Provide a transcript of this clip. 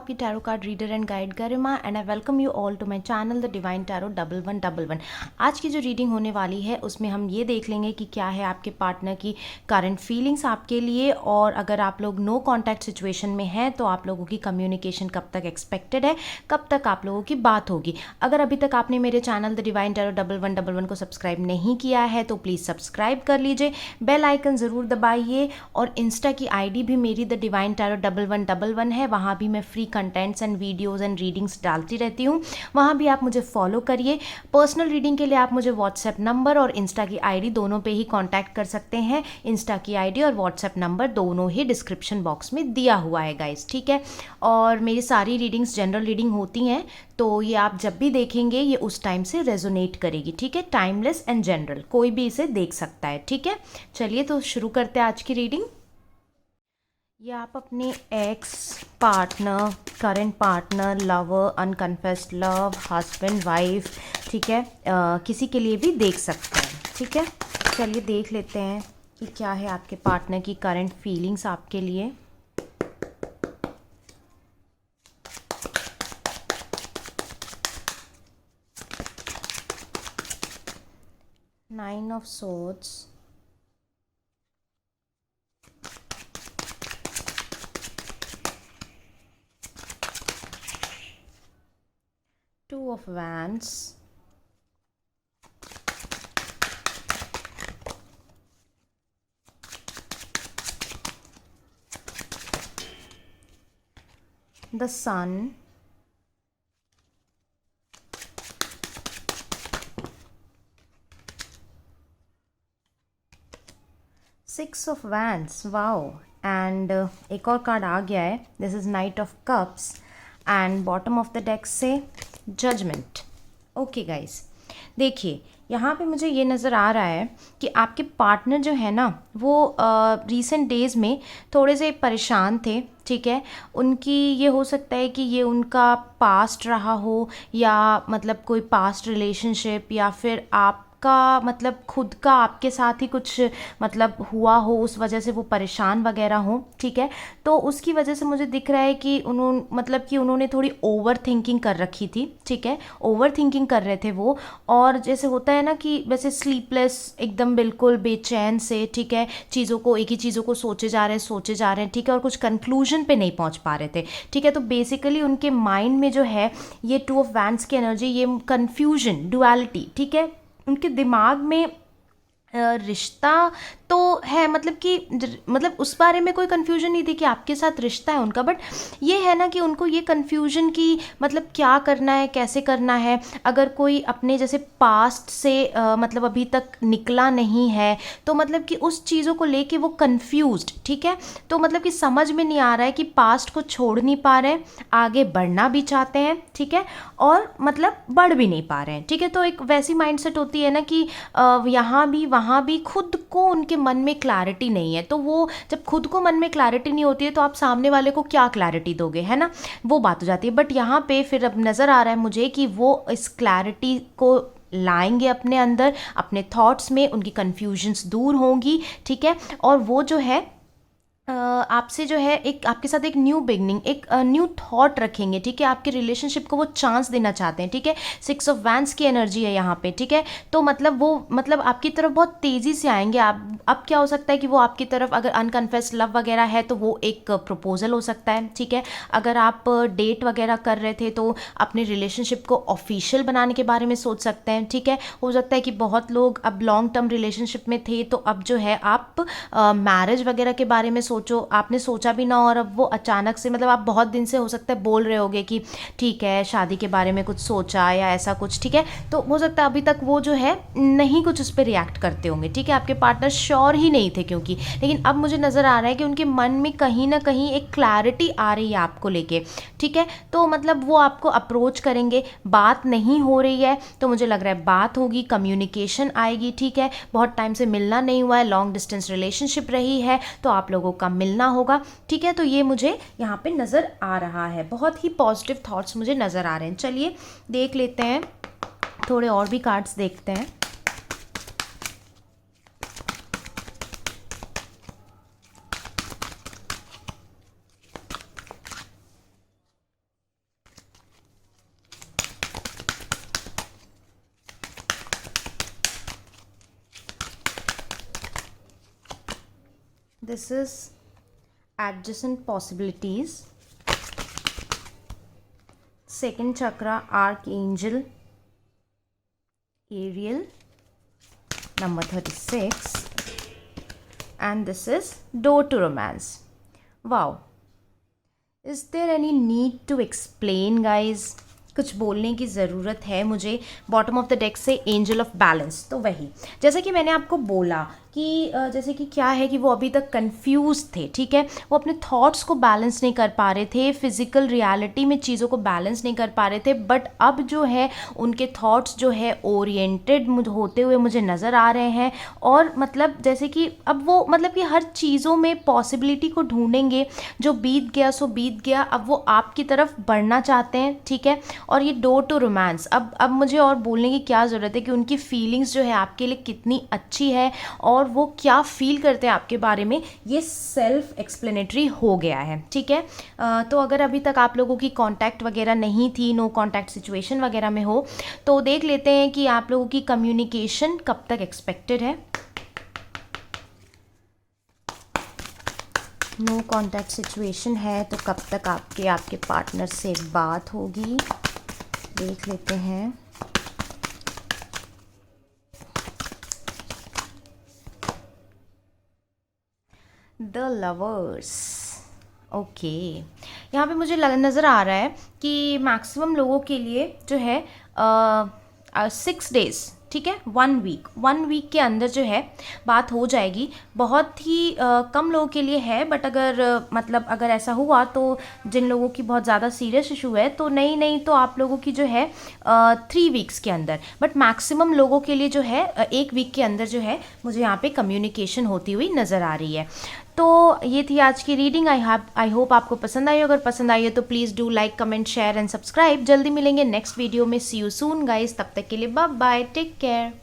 आपकी tarot card reader and guide Garima and I welcome you all to my channel the divine tarot 1111। आज की जो reading होने वाली है उसमें हम ये देख लेंगे कि क्या है आपके पार्टनर की करंट फीलिंग्स आपके लिए, और अगर आप लोग नो कॉन्टैक्ट सिचुएशन में हैं तो आप लोगों की कम्युनिकेशन कब तक एक्सपेक्टेड है, कब तक आप लोगों की बात होगी। अगर अभी तक आपने मेरे चैनल द डिवाइन टैरो 1111 को सब्सक्राइब नहीं किया है तो प्लीज़ सब्सक्राइब कर लीजिए, बेल आइकन ज़रूर दबाइए। और इंस्टा की आईडी भी मेरी द डिवाइन टैरो 1111 है, वहाँ भी मैं free contents and videos and readings डालती रहती हूँ, वहाँ भी आप मुझे फॉलो करिए। पर्सनल रीडिंग के लिए आप मुझे व्हाट्सएप नंबर और इंस्टा की आईडी दोनों पे ही कांटेक्ट कर सकते हैं। इंस्टा की आईडी और व्हाट्सएप नंबर दोनों ही डिस्क्रिप्शन बॉक्स में दिया हुआ है गाइस, ठीक है। और मेरी सारी रीडिंग्स जनरल रीडिंग होती हैं, तो ये आप जब भी देखेंगे ये उस टाइम से रेजोनेट करेगी, ठीक है। टाइमलेस एंड जनरल, कोई भी इसे देख सकता है, ठीक है। चलिए तो शुरू करते हैं आज की रीडिंग। ये आप अपने ex, partner, current partner, lover, unconfessed love, husband, wife, ठीक है, किसी के लिए भी देख सकते हैं, ठीक है। चलिए देख लेते हैं कि क्या है आपके पार्टनर की करंट फीलिंग्स आपके लिए। Nine of swords, two of wands, the sun, six of wands, wow. And एक और कार्ड आ गया है, this is night of cups and bottom of the deck से जजमेंट। ओके गाइस, देखिए यहाँ पे मुझे ये नज़र आ रहा है कि आपके पार्टनर जो है ना वो रीसेंट डेज़ में थोड़े से परेशान थे, ठीक है। उनकी ये हो सकता है कि ये उनका पास्ट रहा हो, या मतलब कोई पास्ट रिलेशनशिप, या फिर आपका मतलब खुद का आपके साथ ही कुछ मतलब हुआ हो, उस वजह से वो परेशान वगैरह हो, ठीक है। तो उसकी वजह से मुझे दिख रहा है कि उन्होंने थोड़ी ओवर थिंकिंग कर रखी थी, ठीक है। ओवर थिंकिंग कर रहे थे वो, और जैसे होता है ना कि वैसे स्लीपलेस, एकदम बिल्कुल बेचैन से, ठीक है, चीज़ों को, एक ही चीज़ों को सोचे जा रहे हैं, ठीक है, और कुछ कंक्लूजन पे नहीं पहुंच पा रहे थे, ठीक है। तो बेसिकली उनके माइंड में जो है ये टू ऑफ वैंड्स की एनर्जी, ये कन्फ्यूजन, डुअलिटी, ठीक है, उनके दिमाग में रिश्ता तो है, मतलब कि मतलब उस बारे में कोई कन्फ्यूजन नहीं थी कि आपके साथ रिश्ता है उनका, बट ये है ना कि उनको ये कन्फ्यूजन की मतलब क्या करना है, कैसे करना है। अगर कोई अपने जैसे पास्ट से मतलब अभी तक निकला नहीं है तो मतलब कि उस चीज़ों को लेके वो कन्फ्यूज्ड, ठीक है। तो मतलब कि समझ में नहीं आ रहा है कि पास्ट को छोड़ नहीं पा रहे हैं, आगे बढ़ना भी चाहते हैं, ठीक है, और मतलब बढ़ भी नहीं पा रहे हैं, ठीक है। तो एक वैसी माइंडसेट होती है ना कि यहाँ भी वहाँ भी खुद को उनके मन में क्लैरिटी नहीं है, तो वो जब खुद को मन में क्लैरिटी नहीं होती है तो आप सामने वाले को क्या क्लैरिटी दोगे, है ना, वो बात हो जाती है। बट यहाँ पे फिर अब नज़र आ रहा है मुझे कि वो इस क्लैरिटी को लाएंगे अपने अंदर, अपने थॉट्स में, उनकी कन्फ्यूजन्स दूर होंगी, ठीक है। और वो जो है आपसे जो है एक आपके साथ एक न्यू बिगनिंग, एक न्यू थॉट रखेंगे, ठीक है। आपके रिलेशनशिप को वो चांस देना चाहते हैं, ठीक है। सिक्स ऑफ वैंड्स की एनर्जी है यहाँ पे, ठीक है। तो मतलब वो मतलब आपकी तरफ बहुत तेज़ी से आएंगे। आप अब क्या हो सकता है कि वो आपकी तरफ, अगर अनकन्फेस्ड लव वगैरह है तो वो एक प्रपोजल हो सकता है, ठीक है। अगर आप डेट वगैरह कर रहे थे तो अपने रिलेशनशिप को ऑफिशियल बनाने के बारे में सोच सकते हैं, ठीक है। हो सकता है कि बहुत लोग अब लॉन्ग टर्म रिलेशनशिप में थे तो अब जो है आप मैरिज वगैरह के बारे में सोचो, आपने सोचा भी ना, और अब वो अचानक से, मतलब आप बहुत दिन से हो सकता है बोल रहे होगे कि ठीक है शादी के बारे में कुछ सोचा या ऐसा कुछ, ठीक है। तो हो सकता है अभी तक वो जो है नहीं कुछ उस पर रिएक्ट करते होंगे, ठीक है। आपके पार्टनर श्योर ही नहीं थे क्योंकि, लेकिन अब मुझे नज़र आ रहा है कि उनके मन में कहीं ना कहीं एक क्लैरिटी आ रही है आपको लेके, ठीक है। तो मतलब वो आपको अप्रोच करेंगे, बात नहीं हो रही है तो मुझे लग रहा है बात होगी, कम्युनिकेशन आएगी, ठीक है। बहुत टाइम से मिलना नहीं हुआ है, लॉन्ग डिस्टेंस रिलेशनशिप रही है तो आप लोगों का मिलना होगा, ठीक है। तो ये मुझे यहाँ पे नज़र आ रहा है, बहुत ही पॉजिटिव थॉट्स मुझे नज़र आ रहे हैं। चलिए देख लेते हैं, थोड़े और भी कार्ड्स देखते हैं। This is adjacent possibilities. Second chakra, Archangel Ariel, number 36. And this is door to romance. Wow. Is there any need to explain, guys? कुछ बोलने की ज़रूरत है मुझे. बॉटम ऑफ द डेक से एंजल ऑफ बैलेंस. तो वही जैसा कि मैंने आपको बोला कि जैसे कि क्या है कि वो अभी तक कंफ्यूज थे, ठीक है. वो अपने थॉट्स को बैलेंस नहीं कर पा रहे थे, फिजिकल रियलिटी में चीज़ों को बैलेंस नहीं कर पा रहे थे. बट अब जो है उनके थॉट्स जो है ओरिएंटेड होते हुए मुझे नज़र आ रहे हैं. और मतलब जैसे कि अब वो मतलब कि हर चीज़ों में पॉसिबिलिटी को ढूंढेंगे. जो बीत गया सो बीत गया. अब वो आपकी तरफ बढ़ना चाहते हैं, ठीक है. और ये डोर टू रोमांस, अब मुझे और बोलने की क्या ज़रूरत है कि उनकी फीलिंग्स जो है आपके लिए कितनी अच्छी है और वो क्या फील करते हैं आपके बारे में, ये सेल्फ एक्सप्लेनेटरी हो गया है, ठीक है. तो अगर अभी तक आप लोगों की कांटेक्ट वगैरह नहीं थी, नो कांटेक्ट सिचुएशन वगैरह में हो, तो देख लेते हैं कि आप लोगों की कम्युनिकेशन कब तक एक्सपेक्टेड है. नो कांटेक्ट सिचुएशन है तो कब तक आपके पार्टनर से बात होगी, देख लेते हैं. The lovers. ओके, यहाँ पे मुझे नज़र आ रहा है कि मैक्सिमम लोगों के लिए जो है 6 डेज़, ठीक है, 1 वीक के अंदर जो है बात हो जाएगी. बहुत ही कम लोगों के लिए है. बट अगर मतलब अगर ऐसा हुआ तो जिन लोगों की बहुत ज़्यादा सीरियस इशू है तो नहीं तो आप लोगों की जो है 3 वीक्स के अंदर. बट मैक्सिमम लोगों के लिए जो है 1 वीक के अंदर जो है मुझे यहाँ पे कम्युनिकेशन होती हुई नज़र आ रही है. तो ये थी आज की रीडिंग. आई होप आपको पसंद आई. अगर पसंद आई हो तो please do like, comment, share and subscribe. जल्दी मिलेंगे नेक्स्ट वीडियो में. सी यू सून गाइस. तब तक के लिए बाय बाय, टेक केयर.